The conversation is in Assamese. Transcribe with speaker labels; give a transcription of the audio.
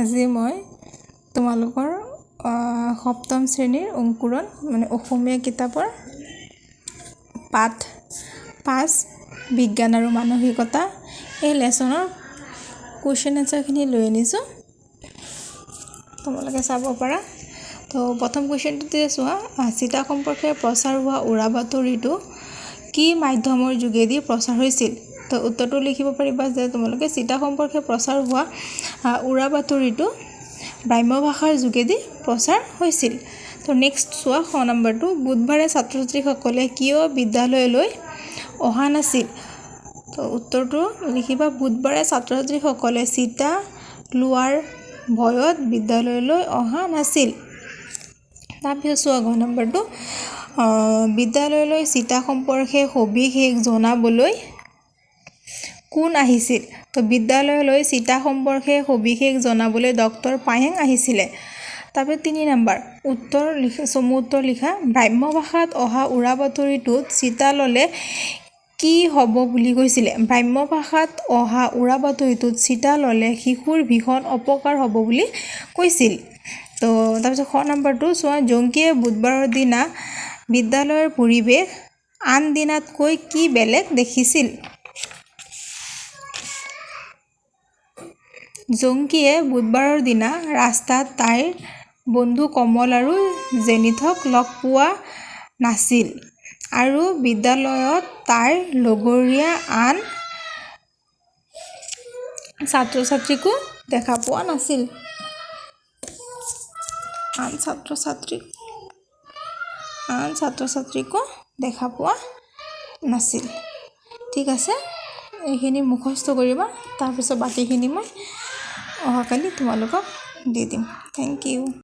Speaker 1: আজি মই তোমালোকৰ সপ্তম শ্ৰেণীৰ অংকুৰণ মানে অসমীয়া কিতাপৰ পাঠ 5 বিজ্ঞান আৰু মানসিকতা এই লেচনৰ কুৱেশ্যন এনচাৰখিনি লৈ আনিছোঁ, তোমালোকে চাব পাৰা। তো প্ৰথম কুৱেশ্যনটোতে চোৱা, চিটা সম্পৰ্কে প্ৰচাৰ হোৱা উৰা বাতৰিটো কি মাধ্যমৰ যোগেদি প্ৰচাৰ হৈছিল? তো উত্তৰটো লিখিব পাৰিবা যে তোমালোকে চিটা সম্পৰ্কে প্ৰচাৰ হোৱা উৰা বাতৰিটো ব্ৰাহ্ম ভাষাৰ যোগেদি প্ৰচাৰ হৈছিল। তো নেক্সট চোৱা খ নম্বৰটো, বুধবাৰে ছাত্ৰ ছাত্ৰীসকলে কিয় বিদ্যালয়লৈ অহা নাছিল? তো উত্তৰটো লিখিবা, বুধবাৰে ছাত্ৰ ছাত্ৰীসকলে চিটা লোৱাৰ ভয়ত বিদ্যালয়লৈ অহা নাছিল। তাৰপিছত চোৱা ঘ নম্বৰটো, বিদ্যালয়লৈ চিটা সম্পৰ্কে সবিশেষ জনাবলৈ কোন আহিছিল? তো বিদ্যালয়লৈ চিটা সম্পৰ্কে সবিশেষ জনাবলৈ ডক্টৰ পায়েং আহিছিলে। তাৰপিছত 3 নম্বৰ, চমু উত্তৰ লিখা, ব্ৰাহ্ম ভাষাত অহা উৰা বাতৰিটোত চিটা ল'লে কি হ'ব বুলি কৈছিলে? ব্ৰাহ্ম ভাষাত অহা উৰা বাতৰিটোত চিটা ল'লে শিশুৰ ভীষণ অপকাৰ হ'ব বুলি কৈছিল। তো তাৰপিছত খ নম্বৰটো চোৱা, জংকীয়ে বুধবাৰৰ দিনা বিদ্যালয়ৰ পৰিৱেশ আন দিনাতকৈ কি বেলেগ দেখিছিল? জংকীয়ে বুধবাৰৰ দিনা ৰাস্তাত তাইৰ বন্ধু কমল আৰু জেনিথক লগ পোৱা নাছিল আৰু বিদ্যালয়ত তাইৰ লগৰীয়া আন ছাত্ৰ ছাত্ৰীকো দেখা পোৱা নাছিল। ঠিক আছে, এইখিনি মুখস্থ কৰিবা, তাৰপিছত বাকীখিনি মই অহাকালি তোমালোকক দি দিম। Thank U.